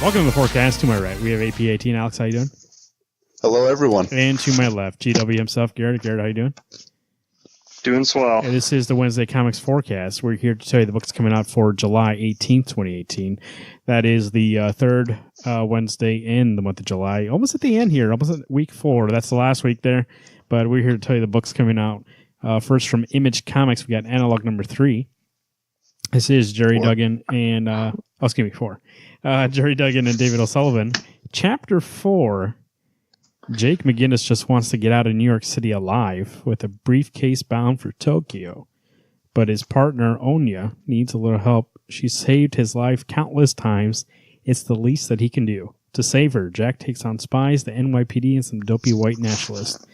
Welcome to the forecast. To my right, we have AP18. Alex, how you doing? Hello, everyone. And to my left, GW himself, Garrett. Garrett, how you doing? Doing swell. And this is the Wednesday Comics Forecast. We're here to tell you the book's coming out for July 18th, 2018. That is the third Wednesday in the month of July. Almost at the end here, almost at week 4. That's the last week there. But we're here to tell you the book's coming out. First from Image Comics, we got Analog number 3. This is Jerry Duggan and... excuse me, 4. Jerry Duggan and David O'Sullivan. Chapter 4... Jake McGinnis just wants to get out of New York City alive with a briefcase bound for Tokyo. But his partner, Onya, needs a little help. She saved his life countless times. It's the least that he can do. To save her, Jack takes on spies, the NYPD, and some dopey white nationalists.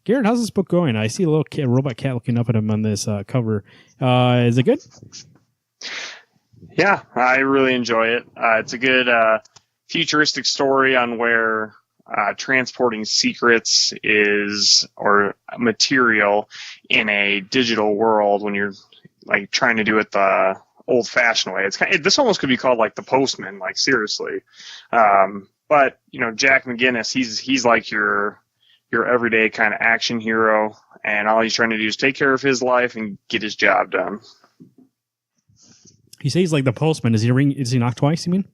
Garrett, how's this book going? I see a little robot cat looking up at him on this cover. Is it good? Yeah, I really enjoy it. It's a good futuristic story on where... transporting secrets or material in a digital world when you're like trying to do it the old-fashioned way. This almost could be called like The Postman, like seriously. But you know, Jack McGinnis, he's like your everyday kind of action hero, and all he's trying to do is take care of his life and get his job done. You say he's like the Postman. Is he knocked twice? You mean?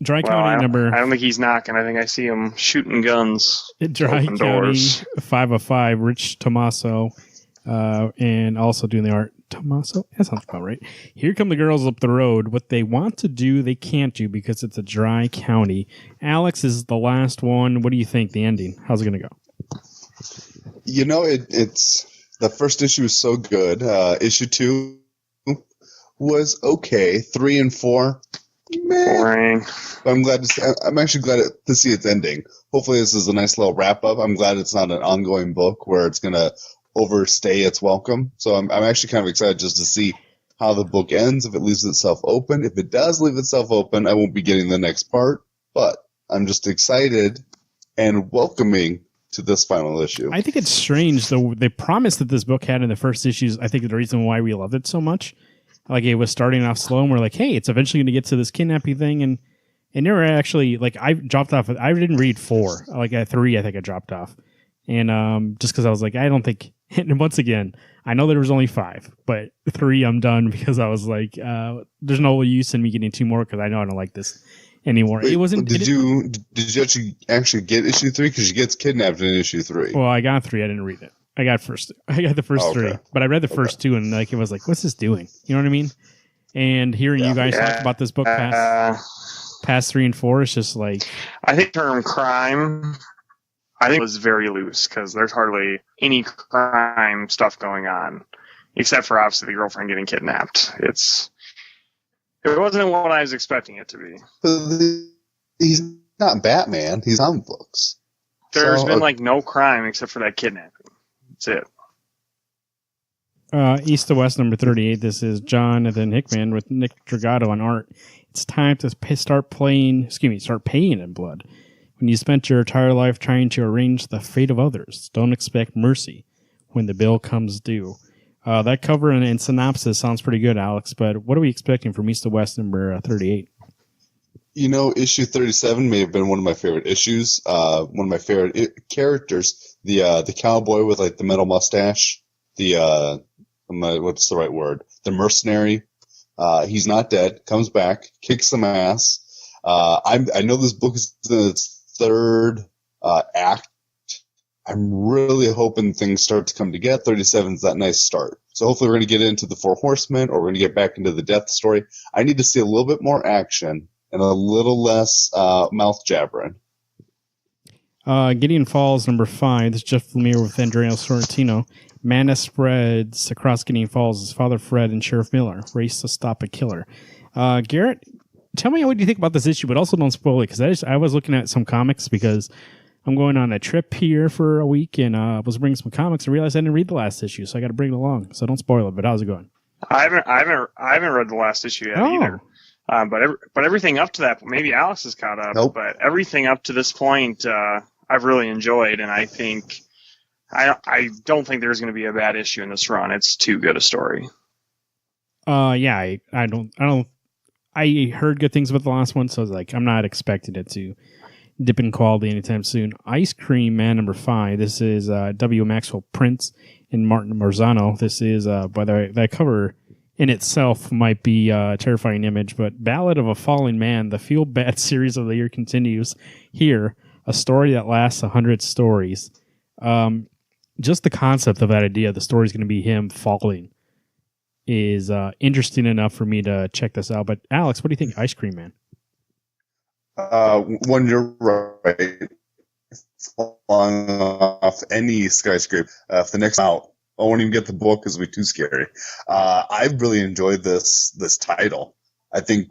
Dry County number... I don't think he's knocking. I think I see him shooting guns. Dry County doors. 505, Rich Tomaso, and also doing the art. Tomaso? That sounds about right. Here come the girls up the road. What they want to do, they can't do because it's a dry county. Alex is the last one. What do you think, the ending? How's it going to go? You know, it's... The first issue was so good. Issue 2 was okay. 3 and 4... Boring. I'm actually glad to see its ending. Hopefully this is a nice little wrap-up. I'm glad it's not an ongoing book where it's going to overstay its welcome. So I'm actually kind of excited just to see how the book ends, if it leaves itself open. If it does leave itself open, I won't be getting the next part. But I'm just excited and welcoming to this final issue. I think it's strange, though. The promise that this book had in the first issues, I think the reason why we loved it so much. Like, it was starting off slow, and we're like, hey, it's eventually going to get to this kidnapping thing. And never actually, like, I dropped off. I didn't read 4. Like, at 3, I think I dropped off. And just because I was like, I don't think, and once again, I know there was only 5, but 3, I'm done because I was like, there's no use in me getting 2 more because I know I don't like this anymore. Wait, it wasn't. Did you actually get issue 3? Because she gets kidnapped in issue 3. Well, I got 3. I didn't read it. I got the first 3, but I read the first 2, and like it was like, what's this doing? You know what I mean? And hearing you guys talk about this book past 3 and 4 is just like, I think term crime, I think it was very loose because there's hardly any crime stuff going on, except for obviously the girlfriend getting kidnapped. It wasn't what I was expecting it to be. He's not Batman. He's comic books. There's been like no crime except for that kidnapping. That's it. East to West number 38. This is Jonathan Hickman with Nick Dragato on art. It's time to start paying in blood. When you spent your entire life trying to arrange the fate of others, don't expect mercy when the bill comes due. That cover and synopsis sounds pretty good, Alex, but what are we expecting from East to West number 38? You know, issue 37 may have been one of my favorite issues. One of my favorite characters, the cowboy with like the metal mustache, what's the right word? The mercenary. He's not dead. Comes back, kicks some ass. I know this book is in its 3rd act. I'm really hoping things start to come together. 37 is that nice start. So hopefully we're going to get into the 4 Horsemen, or we're going to get back into the death story. I need to see a little bit more action and a little less mouth jabbering. Gideon Falls, number 5. This is Jeff Lemire with Andrea Sorrentino. Madness spreads across Gideon Falls as Father Fred and Sheriff Miller race to stop a killer. Garrett, tell me what you think about this issue, but also don't spoil it, because I was looking at some comics because I'm going on a trip here for a week, and I was bringing some comics and realized I didn't read the last issue, so I got to bring it along. So don't spoil it, but how's it going? I haven't read the last issue yet either. But everything up to that, maybe Alex is caught up. Nope. But everything up to this point, I've really enjoyed, and I think I don't think there's going to be a bad issue in this run. It's too good a story. Yeah, I I heard good things about the last one, so I was like, I'm not expecting it to dip in quality anytime soon. Ice Cream Man number 5. This is W. Maxwell Prince and Martin Marzano. This is, by the way, that cover in itself might be a terrifying image, but Ballad of a Falling Man, the feel-bad series of the year continues here. A story that lasts 100 stories. Just the concept of that idea, the story's going to be him falling, is interesting enough for me to check this out. But Alex, what do you think, Ice Cream Man? When you're right, falling off any skyscraper, if the next out, I won't even get the book because it'll be too scary. I really enjoyed this title. I think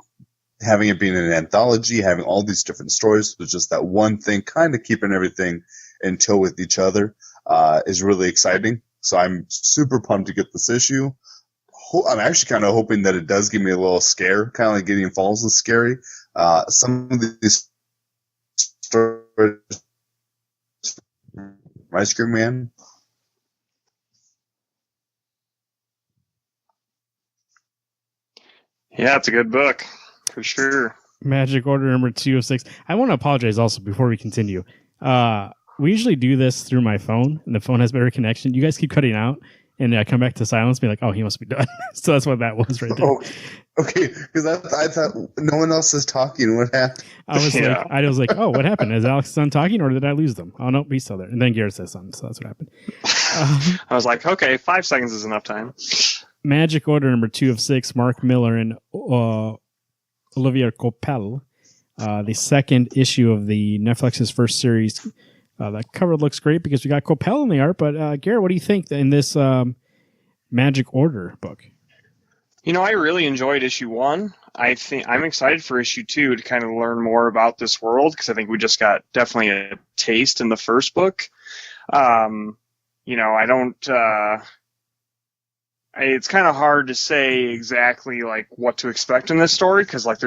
having it being an anthology, having all these different stories with just that one thing, kind of keeping everything in tow with each other, is really exciting. So I'm super pumped to get this issue. I'm actually kind of hoping that it does give me a little scare, kind of like Gideon Falls is scary. Some of these stories, Ice Cream Man. Yeah, it's a good book for sure. Magic Order number 206. I want to apologize also before we continue. We usually do this through my phone, and the phone has better connection. You guys keep cutting out, and I come back to silence, be like, "Oh, he must be done." So that's what that was right there. Oh, okay, because I thought no one else is talking. What happened? I was like, "Oh, what happened? Is Alex done talking, or did I lose them?" Oh no, he's still there. And then Garrett says something, so that's what happened. I was like, "Okay, 5 seconds is enough time." Magic Order number 2 of 6. Mark Miller and Olivier Coipel. The second issue of the Netflix's first series. That cover looks great because we got Coipel in the art. But Garrett, what do you think in this Magic Order book? You know, I really enjoyed issue 1. I think I'm excited for issue 2 to kind of learn more about this world because I think we just got definitely a taste in the first book. You know, I don't. It's kind of hard to say exactly like what to expect in this story because like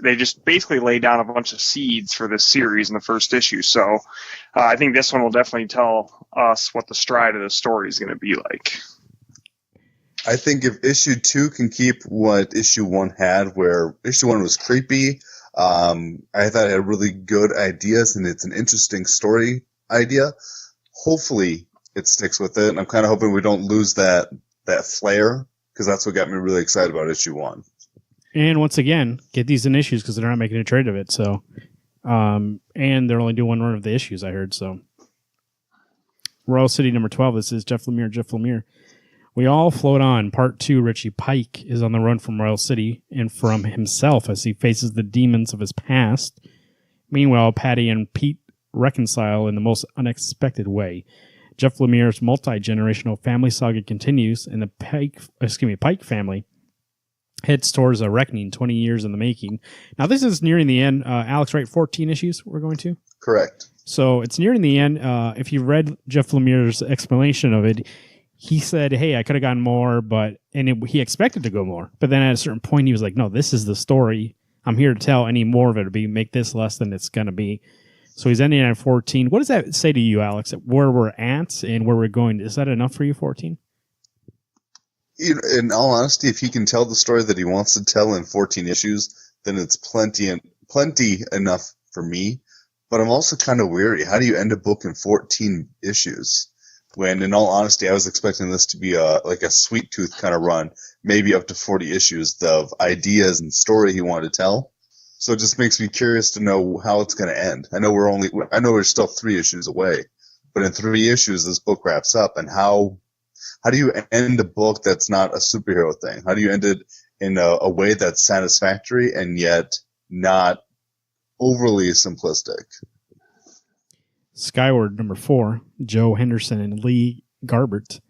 they just basically lay down a bunch of seeds for this series in the first issue. So I think this one will definitely tell us what the stride of the story is going to be like. I think if issue 2 can keep what issue 1 had, where issue 1 was creepy, I thought it had really good ideas and it's an interesting story idea. Hopefully it sticks with it. And I'm kind of hoping we don't lose that flair, because that's what got me really excited about issue 1. And once again, get these in issues because they're not making a trade of it. So, and they're only doing one run of the issues, I heard. So, Royal City number 12. This is Jeff Lemire. We all float on. Part 2. Richie Pike is on the run from Royal City and from himself as he faces the demons of his past. Meanwhile, Patty and Pete reconcile in the most unexpected way. Jeff Lemire's multi-generational family saga continues, and the Pike family heads towards a reckoning 20 years in the making. Now, this is nearing the end. Alex, right? 14 issues we're going to? Correct. So it's nearing the end. If you read Jeff Lemire's explanation of it, he said, hey, I could have gotten more, he expected to go more. But then at a certain point, he was like, no, this is the story. I'm here to tell. Any more of it to make this less than it's going to be. So he's ending at 14. What does that say to you, Alex, where we're at and where we're going? Is that enough for you, 14? In all honesty, if he can tell the story that he wants to tell in 14 issues, then it's plenty enough for me. But I'm also kind of weary. How do you end a book in 14 issues? When, in all honesty, I was expecting this to be a sweet tooth kind of run, maybe up to 40 issues of ideas and story he wanted to tell. So it just makes me curious to know how it's going to end. I know we're still 3 issues away, but in 3 issues, this book wraps up. And how do you end a book that's not a superhero thing? How do you end it in a way that's satisfactory and yet not overly simplistic? Skyward number 4, Joe Henderson and Lee Garbert.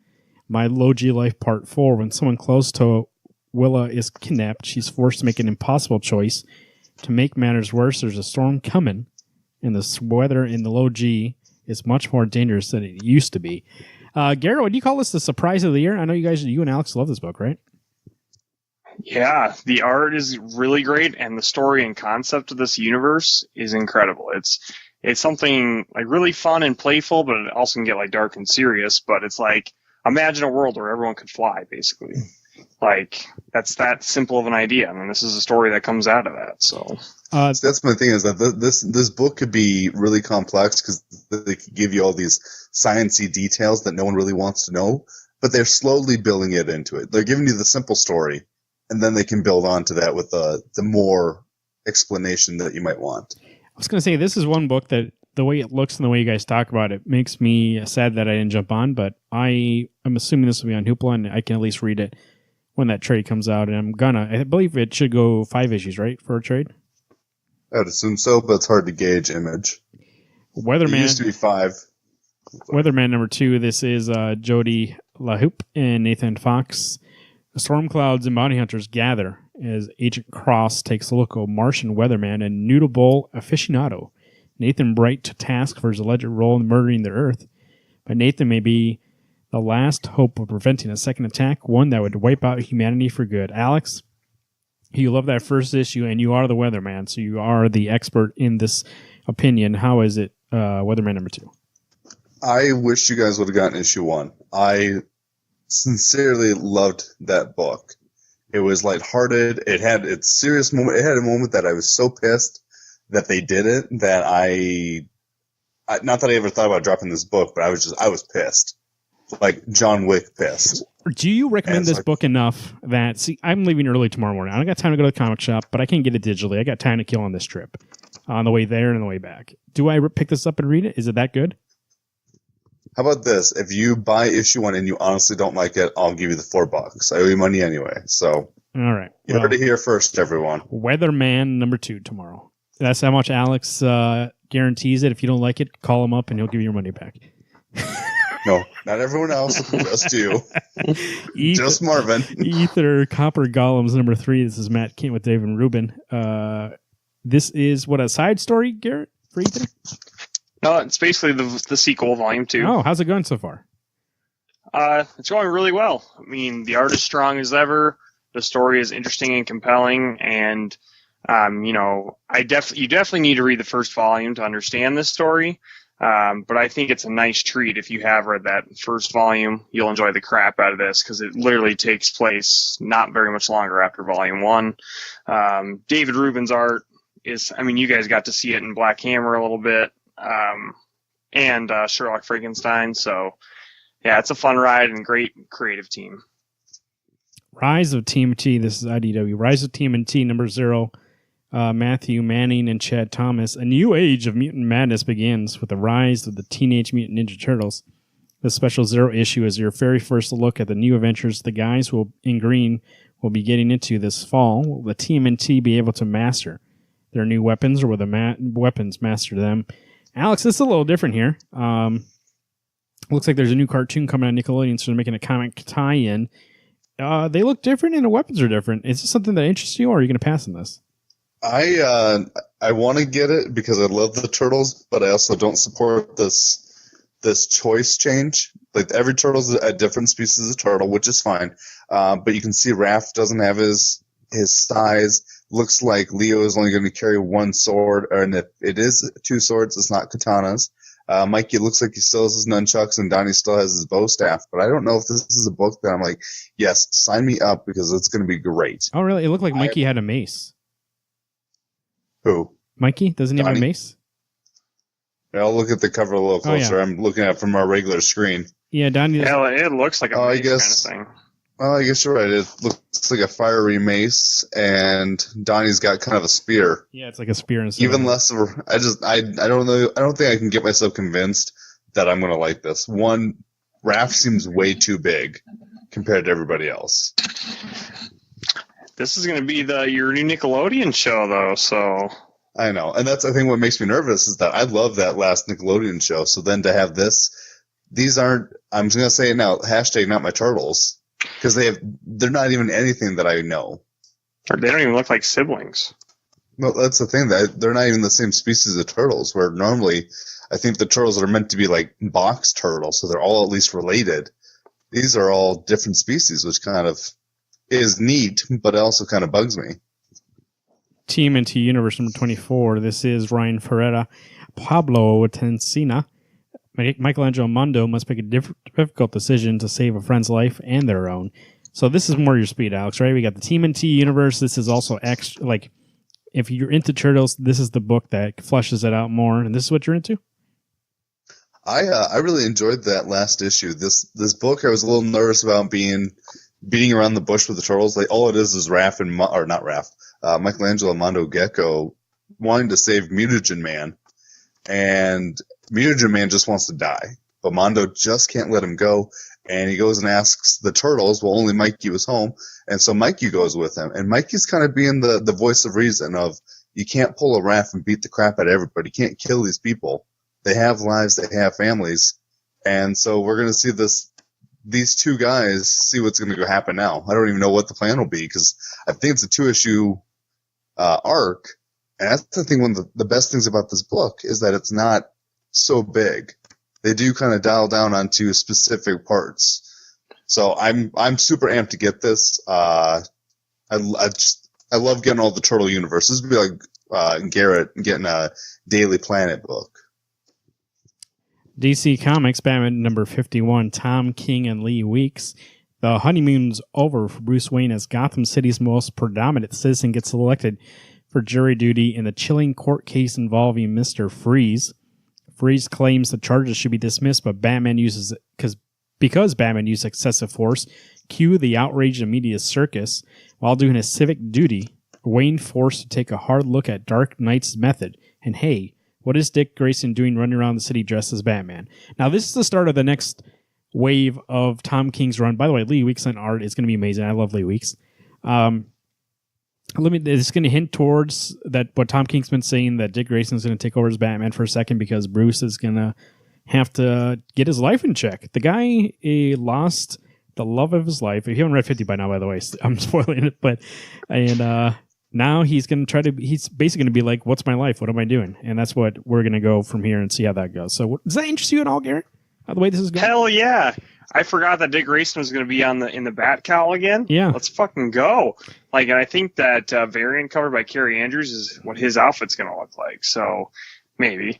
My Logie Life Part 4. When someone close to Willa is kidnapped, she's forced to make an impossible choice. To make matters worse, there's a storm coming, and the weather in the low G is much more dangerous than it used to be. Garrett, would you call this the surprise of the year? I know you and Alex love this book, right? Yeah, the art is really great, and the story and concept of this universe is incredible. It's something like really fun and playful, but it also can get like dark and serious. But it's like, imagine a world where everyone could fly, basically. Like, that's that simple of an idea. I mean, this is a story that comes out of that. So that's my thing, is that this book could be really complex because they could give you all these sciencey details that no one really wants to know, but they're slowly building it into it. They're giving you the simple story, and then they can build onto that with the more explanation that you might want. I was going to say, this is one book that the way it looks and the way you guys talk about it makes me sad that I didn't jump on, but I'm assuming this will be on Hoopla, and I can at least read it when that trade comes out, and I believe it should go 5 issues, right, for a trade? I'd assume so, but it's hard to gauge Image. Weatherman. It used to be 5. Weatherman number 2. This is Jody LaHoupe and Nathan Fox. The storm clouds and bounty hunters gather as Agent Cross takes a look at Martian weatherman and noodle bowl aficionado Nathan Bright to task for his alleged role in murdering the Earth. But Nathan may be the last hope of preventing a second attack, one that would wipe out humanity for good. Alex, you love that first issue, and you are the weatherman, so you are the expert in this opinion. How is it, Weatherman number 2? I wish you guys would have gotten issue 1. I sincerely loved that book. It was lighthearted. It had its serious moment. It had a moment that I was so pissed that they did it that not that I ever thought about dropping this book, but I was pissed. Like John Wick pissed. Do you recommend this book enough that, see, I'm leaving early tomorrow morning. I don't got time to go to the comic shop, but I can get it digitally. I got time to kill on this trip, on the way there and on the way back. Do I pick this up and read it? Is it that good? How about this? If you buy issue 1 and you honestly don't like it, I'll give you the $4. I owe you money anyway. So, all right. You heard it here first, everyone. Weatherman number 2 tomorrow. That's how much Alex guarantees it. If you don't like it, call him up and he'll give you your money back. No, not everyone else. Just you. Just Marvin. Ether Copper Golems number 3. This is Matt Kent with David Rubin. This is what, a side story, Garrett, for Ether? No, it's basically the sequel, volume 2. Oh, how's it going so far? It's going really well. I mean, the art is strong as ever. The story is interesting and compelling, and you definitely need to read the first volume to understand this story. But I think it's a nice treat. If you have read that first volume, you'll enjoy the crap out of this, because it literally takes place not very much longer after volume 1. David Rubin's art is, I mean, you guys got to see it in Black Hammer a little bit, and Sherlock Frankenstein. So, yeah, it's a fun ride and great creative team. Rise of TMNT. This is IDW. Rise of TMNT number 0. Matthew Manning and Chad Thomas. A new age of mutant madness begins with the rise of the Teenage Mutant Ninja Turtles. The special 0 issue is your very first look at the new adventures the guys in green will be getting into this fall. Will the TMNT be able to master their new weapons, or will the weapons master them? Alex, this is a little different here. Looks like there's a new cartoon coming on Nickelodeon, so they're making a comic tie-in. They look different and the weapons are different. Is this something that interests you, or are you going to pass on this? I want to get it because I love the Turtles, but I also don't support this choice change. Like, every turtle's a different species of turtle, which is fine. But you can see Raph doesn't have his size. Looks like Leo is only going to carry 1 sword, and if it is 2 swords, it's not katanas. Mikey looks like he still has his nunchucks, and Donnie still has his bow staff. But I don't know if this is a book that I'm like, yes, sign me up, because it's going to be great. Oh, really? It looked like Mikey had a mace. Who? Mikey? Doesn't he have a mace? Yeah, I'll look at the cover a little closer. Oh, yeah. I'm looking at it from our regular screen. Yeah, Donnie. Yeah, it looks like a mace kind of thing. Well, I guess you're right. It looks like a fiery mace, and Donnie's got kind of a spear. Yeah, it's like a spear. Even less of a... I don't know. I don't think I can get myself convinced that I'm going to like this. One, Raph seems way too big compared to everybody else. This is going to be your new Nickelodeon show, though, so... I know. And that's, I think, what makes me nervous is that I love that last Nickelodeon show. So then to have this, these aren't... I'm just going to say it now, hashtag not my turtles. Because they're not even anything that I know. They don't even look like siblings. Well, that's the thing. They're not even the same species of turtles, where normally I think the turtles are meant to be like box turtles, so they're all at least related. These are all different species, which kind of is neat, but it also kind of bugs me. TMNT Universe number 24. This is Ryan Ferreira, Pablo Tensina. Michelangelo Mondo must make a difficult decision to save a friend's life and their own. So this is more your speed, Alex, right? We got the TMNT universe. This is also extra, like, if you're into Turtles, this is the book that fleshes it out more, and this is what you're into? I really enjoyed that last issue. This book, I was a little nervous about beating around the bush with the Turtles. Like, all it is Raph and, or not Raph, Michelangelo Mondo Gecko wanting to save Mutagen Man, and Mutagen Man just wants to die, but Mondo just can't let him go. And he goes and asks the Turtles, well, only Mikey was home. And so Mikey goes with him. And Mikey's kind of being the voice of reason of, you can't pull a Raph and beat the crap out of everybody. You can't kill these people. They have lives. They have families. And so we're going to see these two guys see what's going to happen now. I don't even know what the plan will be, because I think it's a 2-issue arc. And that's the thing, one of the best things about this book is that it's not so big. They do kind of dial down onto specific parts. So I'm super amped to get this. I love getting all the Turtle universes. It'd be like Garrett getting a Daily Planet book. DC Comics, Batman number 51, Tom King and Lee Weeks. The honeymoon's over for Bruce Wayne as Gotham City's most predominant citizen gets selected for jury duty in the chilling court case involving Mr. Freeze. Freeze claims the charges should be dismissed, but Batman uses because Batman used excessive force. Cue the outraged media circus. While doing his civic duty, Wayne forced to take a hard look at Dark Knight's method. And hey, what is Dick Grayson doing running around the city dressed as Batman? Now, this is the start of the next wave of Tom King's run. By the way, Lee Weeks on art is going to be amazing. I love Lee Weeks. It's going to hint towards that what Tom King's been saying, that Dick Grayson's going to take over as Batman for a second because Bruce is going to have to get his life in check. The guy lost the love of his life. If you haven't read 50 by now, by the way, I'm spoiling it, but now he's going to he's basically going to be like, what's my life? What am I doing? And that's what we're going to go from here and see how that goes. So does that interest you at all, Garrett? How the way this is going? Hell yeah. I forgot that Dick Grayson was going to be in the Bat Cowl again. Yeah. Let's fucking go. And I think that variant cover by Kerry Andrews is what his outfit's going to look like. So maybe.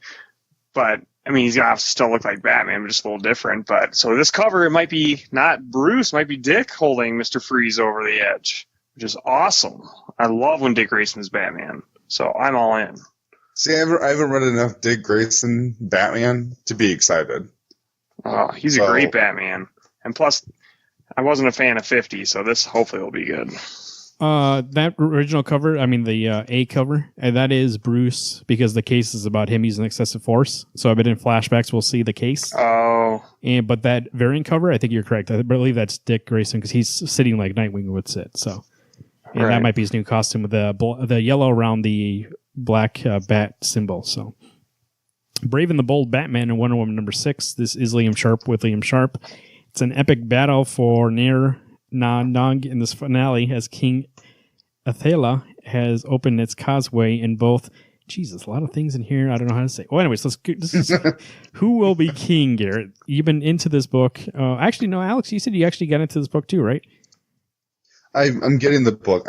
But, I mean, he's going to have to still look like Batman, but just a little different. But so this cover, it might be not Bruce, might be Dick holding Mr. Freeze over the edge, which is awesome. I love when Dick Grayson is Batman. So I'm all in. See, I haven't read enough Dick Grayson Batman to be excited. Oh, he's a great Batman. And plus, I wasn't a fan of 50, so this hopefully will be good. That original cover, I mean the A cover, that is Bruce, because the case is about him using excessive force. So I bet in flashbacks we'll see the case. Oh. But that variant cover, I think you're correct. I believe that's Dick Grayson because he's sitting like Nightwing would sit. So and that might be his new costume with the yellow around the black bat symbol. So Brave and the Bold Batman and Wonder Woman number 6. This is Liam Sharp with Liam Sharp. It's an epic battle for Ner Nog in this finale as King Athela has opened its causeway in both. Jesus, a lot of things in here. I don't know how to say. Well, anyways, who will be king, Garrett? You've been into this book. Actually, no, Alex, you said you actually got into this book too, right? I'm getting the book.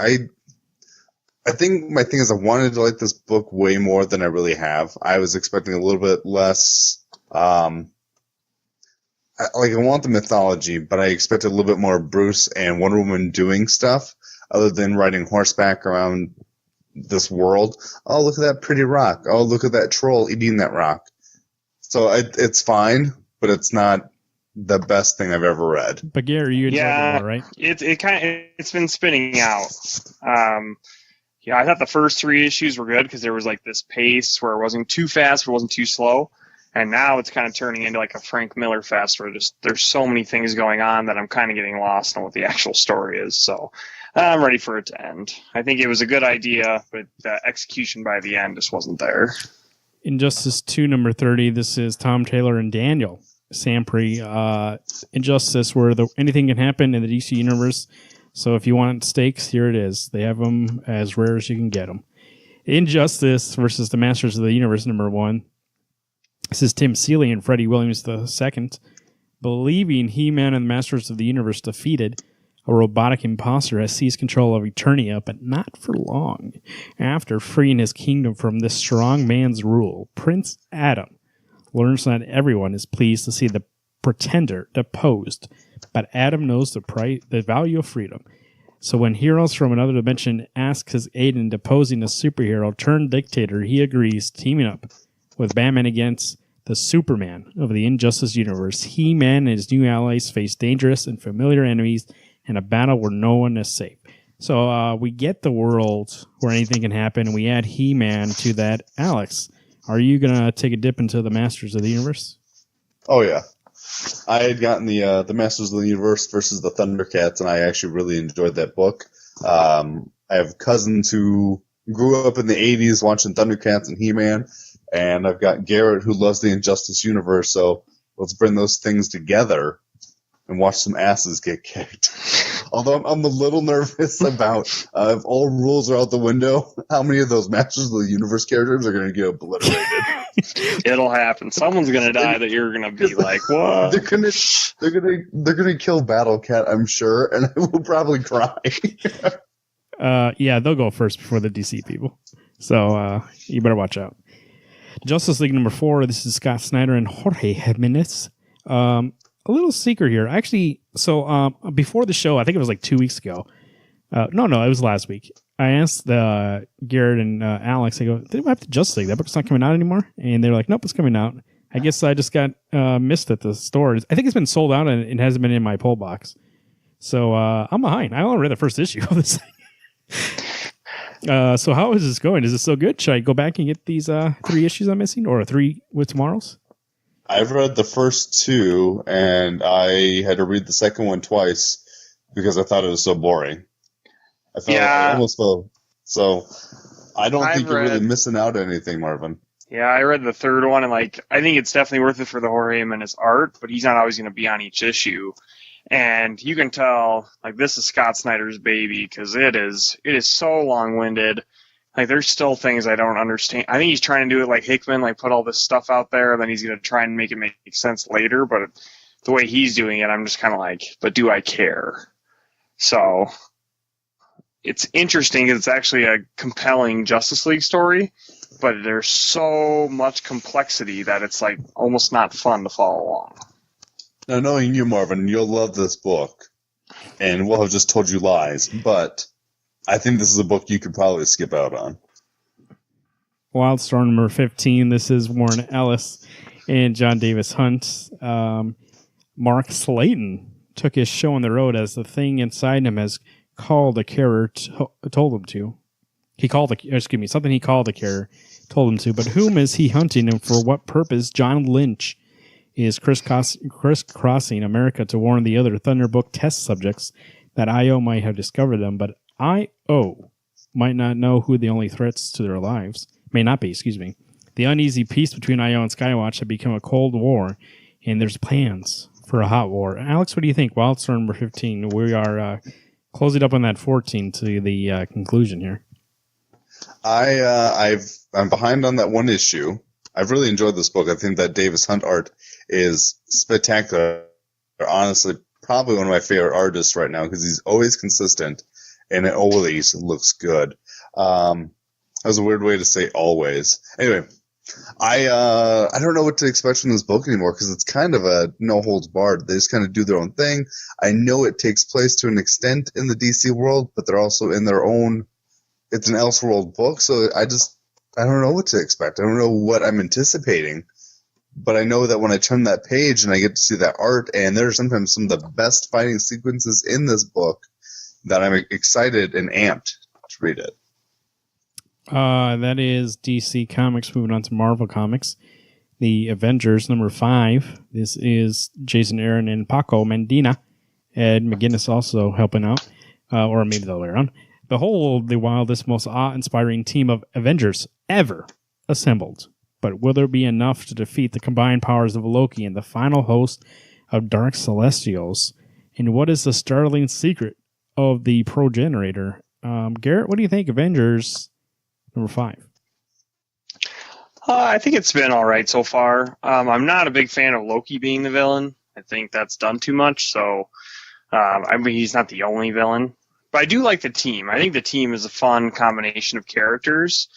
I think my thing is I wanted to like this book way more than I really have. I was expecting a little bit less. I want the mythology, but I expected a little bit more Bruce and Wonder Woman doing stuff other than riding horseback around this world. Oh, look at that pretty rock. Oh, look at that troll eating that rock. So it's fine, but it's not the best thing I've ever read. But Gary, you enjoyed it more, right? It's been spinning out. I thought the first 3 issues were good because there was like this pace where it wasn't too fast, but it wasn't too slow. And now it's kind of turning into like a Frank Miller fest where there's so many things going on that I'm kind of getting lost on what the actual story is. So I'm ready for it to end. I think it was a good idea, but the execution by the end just wasn't there. Injustice 2, number 30. This is Tom Taylor and Daniel Sampry. Injustice, where anything can happen in the DC universe. So if you want stakes, here it is. They have them as rare as you can get them. Injustice versus the Masters of the Universe, number 1. This is Tim Seeley and Freddie Williams II. Believing He-Man and the Masters of the Universe defeated a robotic imposter has seized control of Eternia, but not for long. After freeing his kingdom from this strong man's rule, Prince Adam learns that everyone is pleased to see the pretender deposed, but Adam knows the value of freedom. So when heroes from another dimension ask his aid in deposing a superhero turned dictator, he agrees, teaming up with Batman against the Superman of the Injustice universe. He-Man and his new allies face dangerous and familiar enemies in a battle where no one is safe. So we get the world where anything can happen, and we add He-Man to that. Alex, are you going to take a dip into the Masters of the Universe? Oh, yeah. I had gotten the Masters of the Universe versus the Thundercats, and I actually really enjoyed that book. I have cousins who grew up in the 80s watching Thundercats and He-Man, and I've got Garrett who loves the Injustice universe, so let's bring those things together and watch some asses get kicked. Although I'm a little nervous about, if all rules are out the window, how many of those Masters of the Universe characters are going to get obliterated. It'll happen. Someone's gonna die that you're gonna be like, what? They're gonna kill Battle Cat, I'm sure, and I will probably cry. Yeah, they'll go first before the DC people. So you better watch out. Justice League number 4. This is Scott Snyder and Jorge Jimenez. A little secret here, actually. So before the show, I think it was like 2 weeks ago. No, it was last week. I asked Garrett and Alex, I go, did we have the Justice League? That book's not coming out anymore? And they're like, nope, it's coming out. I guess I just got missed at the store. I think it's been sold out and it hasn't been in my pull box. So I'm behind. I only read the first issue of this thing. So how is this going? Is it so good? Should I go back and get these 3 issues I'm missing? Or 3 with tomorrow's? I've read the first 2, and I had to read the second one twice because I thought it was so boring. I almost felt so. I don't think you're really missing out on anything, Marvin. Yeah, I read the third one, and I think it's definitely worth it for the Jorge Jimenez art, but he's not always going to be on each issue. And you can tell, this is Scott Snyder's baby, because it is so long-winded. There's still things I don't understand. I think he's trying to do it like Hickman, put all this stuff out there, and then he's going to try and make it make sense later, but the way he's doing it, I'm just kind of but do I care? So it's interesting because it's actually a compelling Justice League story, but there's so much complexity that it's almost not fun to follow along. Now, knowing you, Marvin, you'll love this book, and we'll have just told you lies, but I think this is a book you could probably skip out on. Wildstorm number 15. This is Warren Ellis and John Davis Hunt. Mark Slayton took his show on the road as the thing inside him has called a carer told him to. Something he called a carer told him to. But whom is he hunting and for what purpose? John Lynch is crisscrossing America to warn the other Thunderbook test subjects that I.O. might have discovered them, but I.O. might not know who the only threats to their lives may not be. The uneasy peace between I.O. and Skywatch have become a cold war, and there's plans for a hot war. Alex, what do you think? Wildstorm number 15. We are closing up on that 14 to the conclusion here. I'm behind on that one issue. I've really enjoyed this book. I think that Davis Hunt art is spectacular. Honestly, probably one of my favorite artists right now because he's always consistent and it always looks good. That was a weird way to say always. Anyway, I don't know what to expect from this book anymore because it's kind of a no holds barred. They just kind of do their own thing. I know it takes place to an extent in the DC world, but they're also in their own. It's an Elseworld book, so I don't know what to expect. I don't know what I'm anticipating, but I know that when I turn that page and I get to see that art, and there are sometimes some of the best fighting sequences in this book, that I'm excited and amped to read it. That is DC Comics. Moving on to Marvel Comics. The Avengers, number 5. This is Jason Aaron and Paco Medina. Ed McGuinness also helping out. Or maybe the other way around. Behold the wildest, most awe-inspiring team of Avengers ever assembled. But will there be enough to defeat the combined powers of Loki and the final host of Dark Celestials? And what is the startling secret of the Progenerator? Garrett, what do you think? Avengers number 5. I think it's been all right so far. I'm not a big fan of Loki being the villain. I think that's done too much. So, he's not the only villain. But I do like the team. I think the team is a fun combination of characters.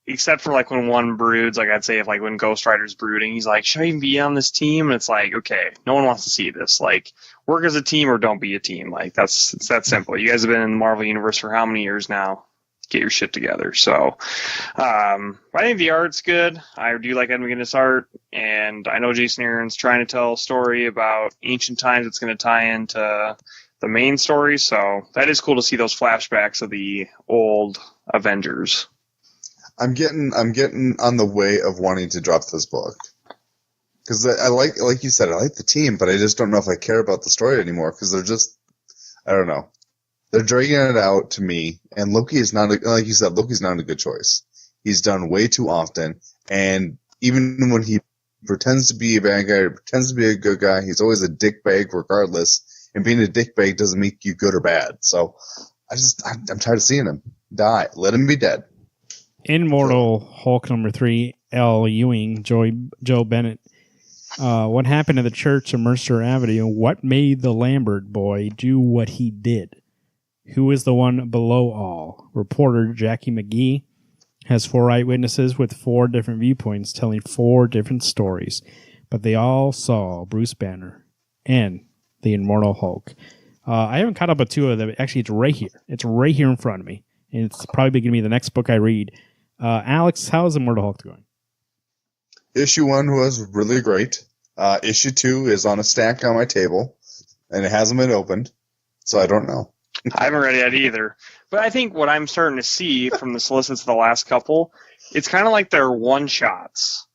except for like when one broods, like I'd say if like when Ghost Rider's brooding, he's like, should I even be on this team? And it's like, okay, no one wants to see this. Like, work as a team or don't be a team. Like it's that simple. You guys have been in the Marvel Universe for how many years now? Get your shit together. So I think the art's good. I do like Ed McGuinness art, and I know Jason Aaron's trying to tell a story about ancient times. It's going to tie into the main story, so that is cool to see those flashbacks of the old Avengers. I'm getting on the way of wanting to drop this book because I like you said, I like the team, but I just don't know if I care about the story anymore because they're just, I don't know. They're dragging it out to me, and Loki is not, like you said, Loki's not a good choice. He's done way too often, and even when he pretends to be a bad guy or pretends to be a good guy, he's always a dickbag regardless, and being a dickbag doesn't make you good or bad. So I'm tired of seeing him die. Let him be dead. Immortal Hulk #3, L. Ewing, Joe Bennett. What happened to the Church of Mercer Avenue? What made the Lambert boy do what he did? Who is the one below all? Reporter Jackie McGee has 4 eyewitnesses with 4 different viewpoints telling 4 different stories, but they all saw Bruce Banner and the Immortal Hulk. I haven't caught up with 2 of them. Actually, it's right here. It's right here in front of me, and it's probably going to be the next book I read. Alex, how's Immortal Hulk going? Issue 1 was really great. Issue 2 is on a stack on my table, and it hasn't been opened, so I don't know. I haven't read it either. But I think what I'm starting to see from the solicits of the last couple, it's kind of like they're one-shots.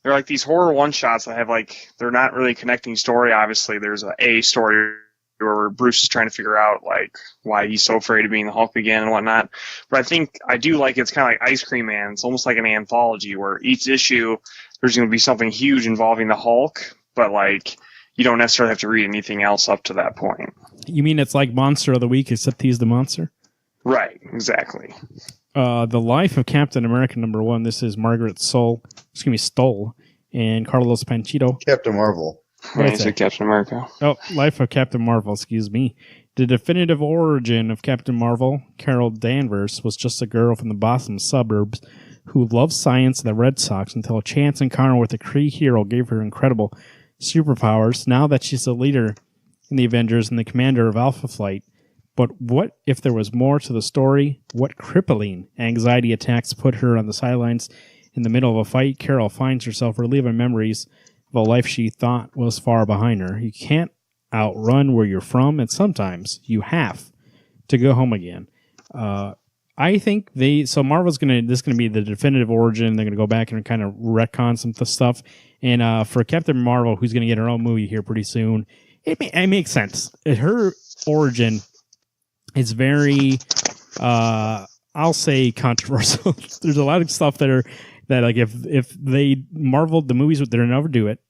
They're like these horror one-shots that have like, they're not really connecting story. Obviously, there's a story where Bruce is trying to figure out like why he's so afraid of being the Hulk again and whatnot. But I think I do like it's kind of like Ice Cream Man. It's almost like an anthology where each issue there's going to be something huge involving the Hulk, but like you don't necessarily have to read anything else up to that point. You mean it's like Monster of the Week, except he's the monster? Right, exactly. The Life of Captain America #1. This is Margaret Stoll and Carlos Panchito. Captain Marvel. Right, so Captain America. Oh, Life of Captain Marvel, excuse me. The definitive origin of Captain Marvel, Carol Danvers, was just a girl from the Boston suburbs who loved science and the Red Sox until a chance encounter with a Kree hero gave her incredible superpowers. Now that she's a leader in the Avengers and the commander of Alpha Flight. But what if there was more to the story? What crippling anxiety attacks put her on the sidelines in the middle of a fight? Carol finds herself reliving memories of a life she thought was far behind her. You can't outrun where you're from, and sometimes you have to go home again. I think Marvel's this is gonna be the definitive origin. They're gonna go back and kind of retcon some stuff. And for Captain Marvel, who's gonna get her own movie here pretty soon, it makes sense. Her origin is very, I'll say, controversial. There's a lot of stuff that like if they Marvel the movies, they'll never do it,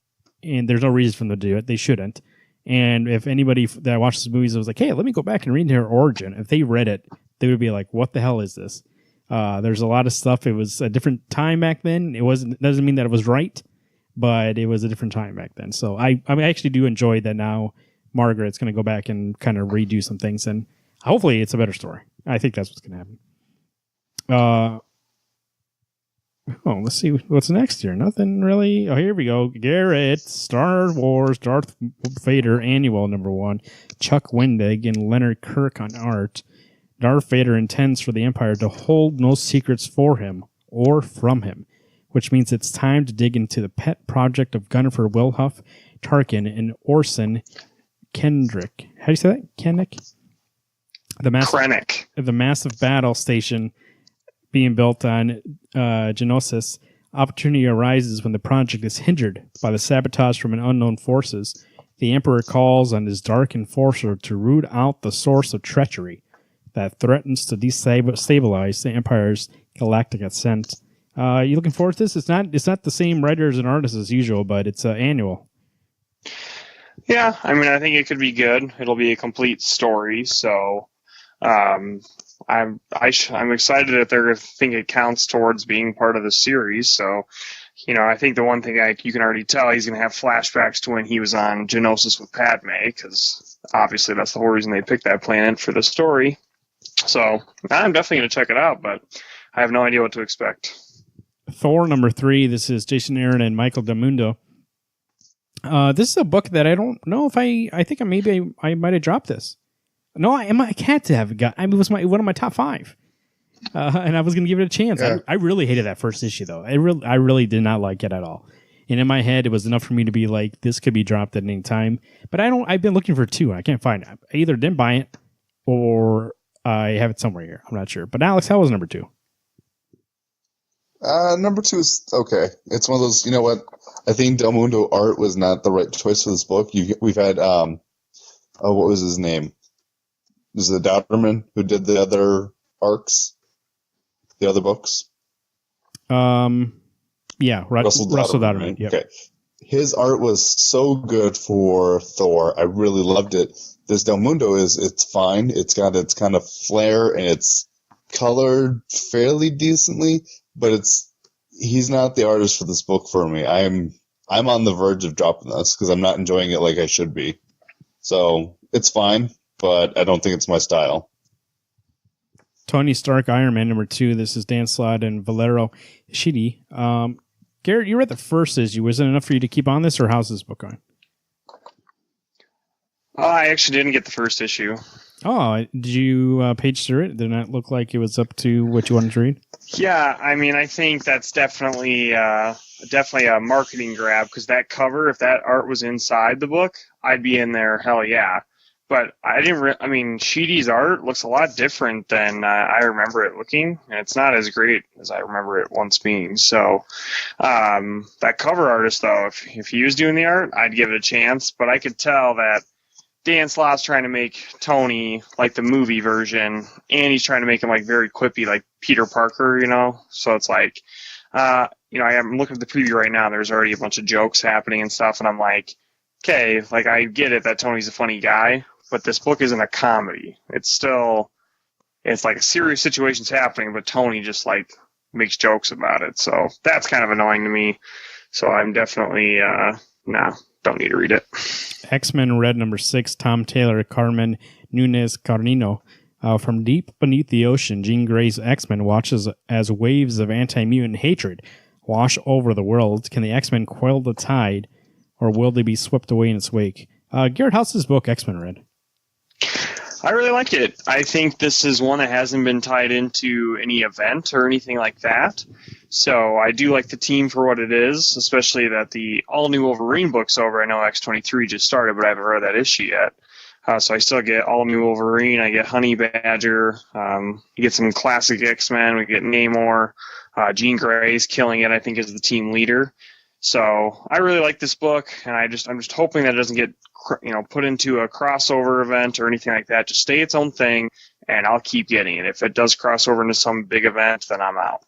and there's no reason for them to do it. They shouldn't. And if anybody that watches the movies was like, hey, let me go back and read her origin, if they read it, they would be like, what the hell is this? There's a lot of stuff. It was a different time back then. It doesn't mean that it was right, but it was a different time back then. So I actually do enjoy that now Margaret's going to go back and kind of redo some things, and hopefully it's a better story. I think that's what's going to happen. Let's see what's next here. Nothing really. Oh, here we go. Garrett, Star Wars, Darth Vader Annual #1. Chuck Wendig and Leonard Kirk on art. Darth Vader intends for the Empire to hold no secrets for him or from him, which means it's time to dig into the pet project of Gunnifer Wilhuff, Tarkin, and Orson Kendrick. How do you say that? Krennic? The massive battle station being built on Geonosis. Opportunity arises when the project is hindered by the sabotage from unknown forces. The Emperor calls on his dark enforcer to root out the source of treachery that threatens to destabilize the Empire's galactic ascent. You looking forward to this? It's not the same writers and artists as usual, but it's annual. Yeah, I mean, I think it could be good. It'll be a complete story, so I'm excited that they're going to think it counts towards being part of the series. So, I think the one thing you can already tell, he's going to have flashbacks to when he was on Geonosis with Padme, because obviously that's the whole reason they picked that planet for the story. So I'm definitely going to check it out, but I have no idea what to expect. Thor number 3. This is Jason Aaron and Michael Damundo. This is a book that I don't know if I think I might have dropped this. No, I can't have got. I mean, it was one of my top 5. And I was going to give it a chance. Yeah. I really hated that first issue, though. I really did not like it at all. And in my head, it was enough for me to be like, this could be dropped at any time. But I've been looking for 2, and I can't find it. I either didn't buy it, or I have it somewhere here. I'm not sure. But Alex, how was number 2? Number 2 is okay. It's one of those, you know what? I think Del Mundo art was not the right choice for this book. We've had, what was his name? This is the Dowderman who did the other arcs, the other books. Yeah, Russell Dowderman. Right? Yep. Okay. His art was so good for Thor. I really loved it. This Del Mundo it's fine. It's got its kind of flair and it's colored fairly decently, but he's not the artist for this book for me. I'm on the verge of dropping this because I'm not enjoying it like I should be. So it's fine, but I don't think it's my style. Tony Stark, Iron Man number 2. This is Dan Slott and Valero Ishii. Garrett, you read the first issue. Was it enough for you to keep on this, or how's this book going? I actually didn't get the first issue. Oh, did you page through it? Did it look like it was up to what you wanted to read? Yeah, I mean, I think that's definitely a marketing grab, because that cover, if that art was inside the book, I'd be in there, hell yeah. But I didn't. Sheedy's art looks a lot different than I remember it looking, and it's not as great as I remember it once being. So that cover artist, though, if he was doing the art, I'd give it a chance. But I could tell that Dan Slott's trying to make Tony like the movie version, and he's trying to make him like very quippy, like Peter Parker, you know. So it's like, I'm looking at the preview right now. There's already a bunch of jokes happening and stuff, and I'm like, okay, like I get it that Tony's a funny guy. But this book isn't a comedy. It's like a serious situation's happening, but Tony just like makes jokes about it. So that's kind of annoying to me. So I'm definitely, don't need to read it. X-Men Red number 6, Tom Taylor, Carmen Nunez Carnino. From deep beneath the ocean, Jean Grey's X-Men watches as waves of anti-mutant hatred wash over the world. Can the X-Men quell the tide, or will they be swept away in its wake? Garrett, how's this book, X-Men Red? I really like it. I think this is one that hasn't been tied into any event or anything like that. So I do like the team for what it is, especially that the all-new Wolverine book's over. I know X-23 just started, but I haven't read that issue yet. So I still get all-new Wolverine. I get Honey Badger. You get some classic X-Men. We get Namor. Jean Grey's killing it, I think, as the team leader. So I really like this book, and I'm just hoping that it doesn't get put into a crossover event or anything like that. Just stay its own thing, and I'll keep getting it. If it does cross over into some big event, then I'm out.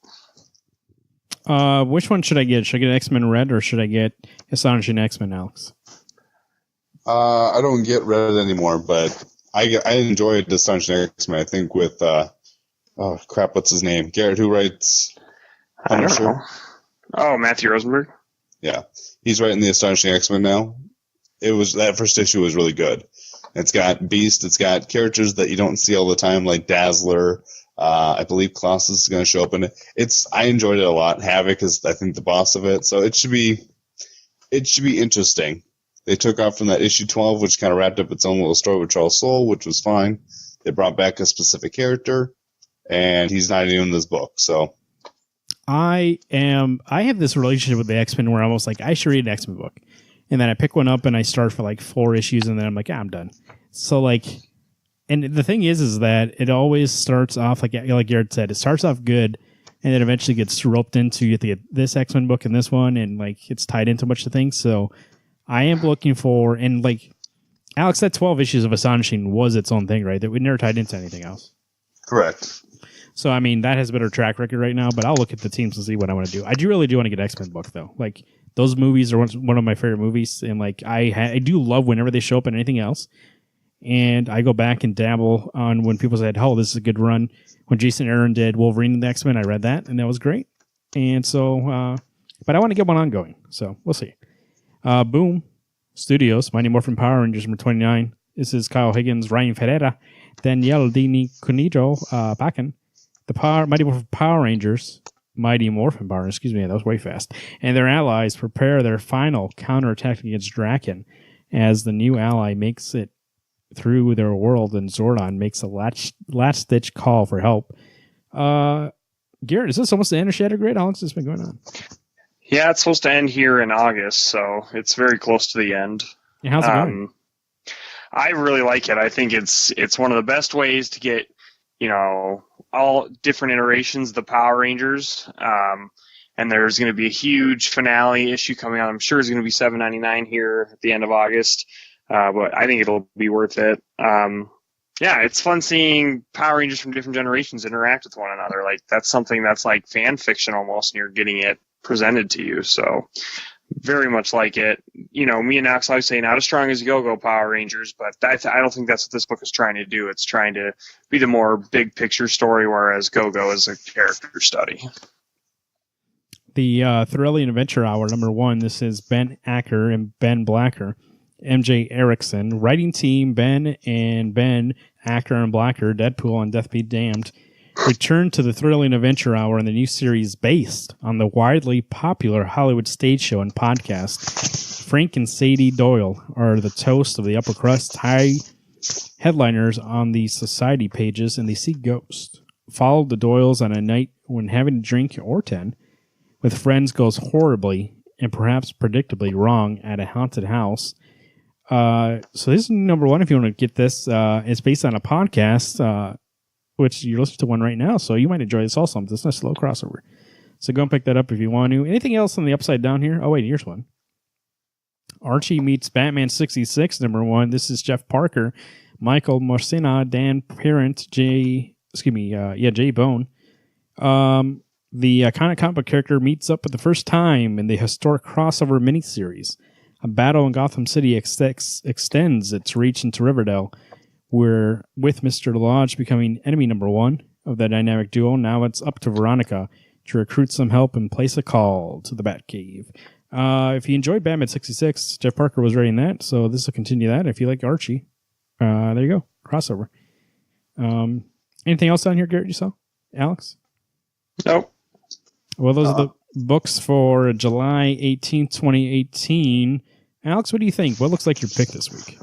Which one should I get? Should I get X-Men Red, or should I get Astonishing X-Men, Alex? I don't get Red anymore, but I enjoyed Astonishing X-Men. I think with what's his name? Garrett, who writes Punisher? I don't know. Oh, Matthew Rosenberg. Yeah, he's writing the Astonishing X-Men now. That first issue was really good. It's got Beast. It's got characters that you don't see all the time, like Dazzler. I believe Colossus is going to show up in it. I enjoyed it a lot. Havoc is, I think, the boss of it. So it should be interesting. They took off from that issue 12, which kind of wrapped up its own little story with Charles Soule, which was fine. They brought back a specific character, and he's not even in this book. So I have this relationship with the X-Men where I'm almost like, I should read an X-Men book. And then I pick one up and I start for like 4 issues, and then I'm like, I'm done. So like, and the thing is that it always starts off like Garrett said, it starts off good, and then eventually gets roped into you get this X-Men book and this one, and like it's tied into a bunch of things. So I am looking for, and like Alex, that 12 issues of Astonishing was its own thing, right? That we never tied into anything else. Correct. So I mean that has a better track record right now, but I'll look at the teams and see what I want to do. I really do want to get X-Men book though. Like, those movies are one of my favorite movies, and like I do love whenever they show up in anything else. And I go back and dabble on when people said, "Oh, this is a good run." When Jason Aaron did Wolverine and the X-Men, I read that, and that was great. And so, but I want to get one ongoing, so we'll see. Boom Studios, Mighty Morphin Power Rangers number 29. This is Kyle Higgins, Ryan Ferreira, Danielle Dini Cunijo, Bakken. The Mighty Morphin Power Rangers Mighty Morphin Barn, excuse me, that was way fast, and their allies prepare their final counterattack against Draken as the new ally makes it through their world and Zordon makes a last-ditch call for help. Garrett, is this almost the end of Shattered Grid? How long has this been going on? Yeah, it's supposed to end here in August, so it's very close to the end. And how's it going? I really like it. I think it's one of the best ways to get, all different iterations of the Power Rangers. And there's going to be a huge finale issue coming out. I'm sure it's going to be $7.99 here at the end of August. But I think it'll be worth it. Yeah, it's fun seeing Power Rangers from different generations interact with one another. Like, that's something that's like fan fiction almost, and you're getting it presented to you. So very much like it. Me and Alex always say not as strong as the Go-Go Power Rangers, but I don't think that's what this book is trying to do. It's trying to be the more big picture story, whereas Go-Go is a character study. The Thrilling Adventure Hour, number 1. This is Ben Acker and Ben Blacker. MJ Erickson. Writing team, Ben Acker and Blacker, Deadpool and Death Be Damned, return to the Thrilling Adventure Hour in the new series based on the widely popular Hollywood stage show and podcast. Frank and Sadie Doyle are the toast of the upper crust, high headliners on the society pages, and they see ghosts. Follow the Doyles on a night when having a drink or 10 with friends goes horribly and perhaps predictably wrong at a haunted house. So this is number 1 if you want to get this. It's based on a podcast, which you're listening to one right now, so you might enjoy this also. It's a slow crossover. So go and pick that up if you want to. Anything else on the upside down here? Oh, wait, here's one. Archie meets Batman 66, number 1. This is Jeff Parker, Michael Morcina, Dan Parent, Jay Bone. The iconic comic book character meets up for the first time in the historic crossover miniseries. A battle in Gotham City extends its reach into Riverdale, where with Mr. Lodge becoming enemy number 1 of the dynamic duo, now it's up to Veronica to recruit some help and place a call to the Batcave. If you enjoyed Batman 66, Jeff Parker was writing that, so this will continue that. If you like Archie, there you go, crossover. Anything else down here, Garrett, you saw? Alex? Nope. Well, those are the books for July 18th, 2018. Alex, what do you think? What looks like your pick this week?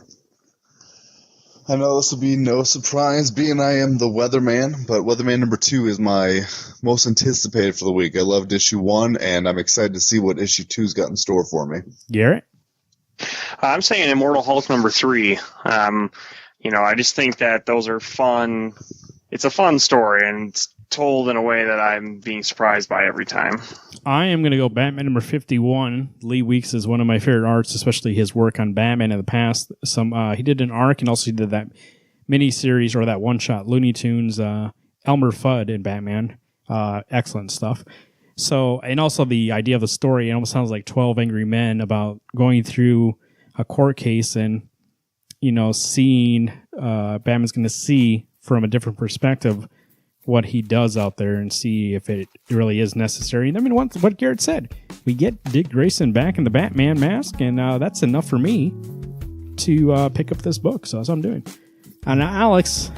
I know this will be no surprise, being I am the Weatherman, but Weatherman number 2 is my most anticipated for the week. I loved issue 1, and I'm excited to see what issue 2's got in store for me. Garrett? I'm saying Immortal Hulk number 3. I just think that those are fun. It's a fun story, and it's told in a way that I'm being surprised by every time. I am going to go Batman number 51. Lee Weeks is one of my favorite arts, especially his work on Batman in the past. He did an arc and also he did that mini-series or that one-shot Looney Tunes Elmer Fudd in Batman. Excellent stuff. So, and also the idea of the story, it almost sounds like 12 Angry Men about going through a court case and, seeing Batman's going to see from a different perspective what he does out there and see if it really is necessary. I mean, what Garrett said, we get Dick Grayson back in the Batman mask, and that's enough for me to pick up this book. So that's what I'm doing. And Alex,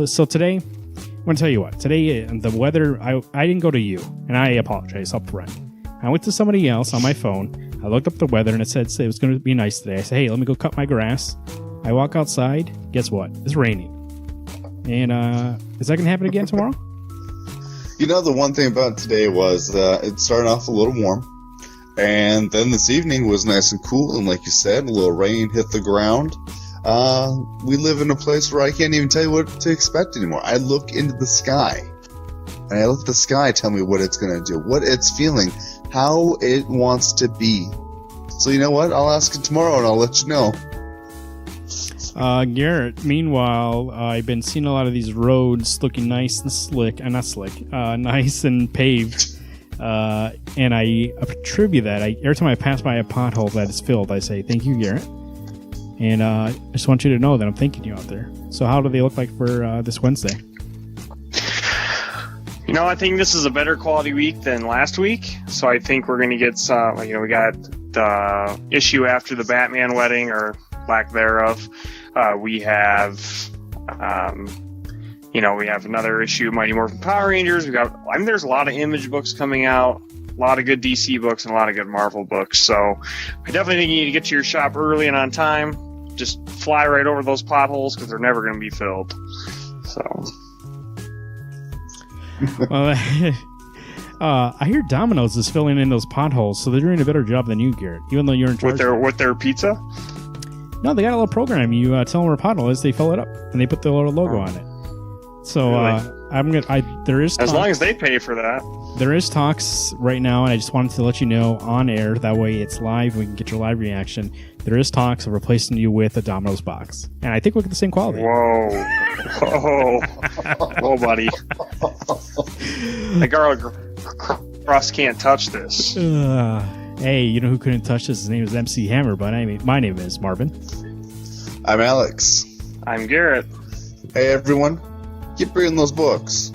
so today, I'm going to tell you what. Today, the weather, I didn't go to you, and I apologize up front. I went to somebody else on my phone. I looked up the weather, and it said it was going to be nice today. I said, hey, let me go cut my grass. I walk outside. Guess what? It's raining. And is that going to happen again tomorrow? The one thing about today was it started off a little warm, and then this evening was nice and cool, and like you said, a little rain hit the ground. We live in a place where I can't even tell you what to expect anymore. I look into the sky, and I let the sky tell me what it's going to do, what it's feeling, how it wants to be. So you know what? I'll ask it tomorrow, and I'll let you know. Garrett, meanwhile, I've been seeing a lot of these roads looking nice and nice and paved. And I attribute that. Every time I pass by a pothole that is filled, I say, thank you, Garrett. And I just want you to know that I'm thanking you out there. So how do they look like for this Wednesday? I think this is a better quality week than last week. So I think we're going to get some, we got the issue after the Batman wedding, or lack thereof. We have we have another issue of Mighty Morphin Power Rangers. There's a lot of Image books coming out, a lot of good DC books, and a lot of good Marvel books. So I definitely think you need to get to your shop early and on time. Just fly right over those potholes because they're never going to be filled. So. Well, I hear Domino's is filling in those potholes, so they're doing a better job than you, Garrett. Even though you're in charge with their pizza. No, they got a little program. You tell them where a pothole is, they fill it up, and they put the little logo on it. So really? There is as long as they pay for that. There is talks right now, and I just wanted to let you know on air. That way, it's live. We can get your live reaction. There is talks of replacing you with a Domino's box, and I think we'll get the same quality. Whoa, buddy! The garlic crust can't touch this. Hey, you know who couldn't touch this? His name is MC Hammer, but my name is Marvin. I'm Alex. I'm Garrett. Hey, everyone. Keep reading those books.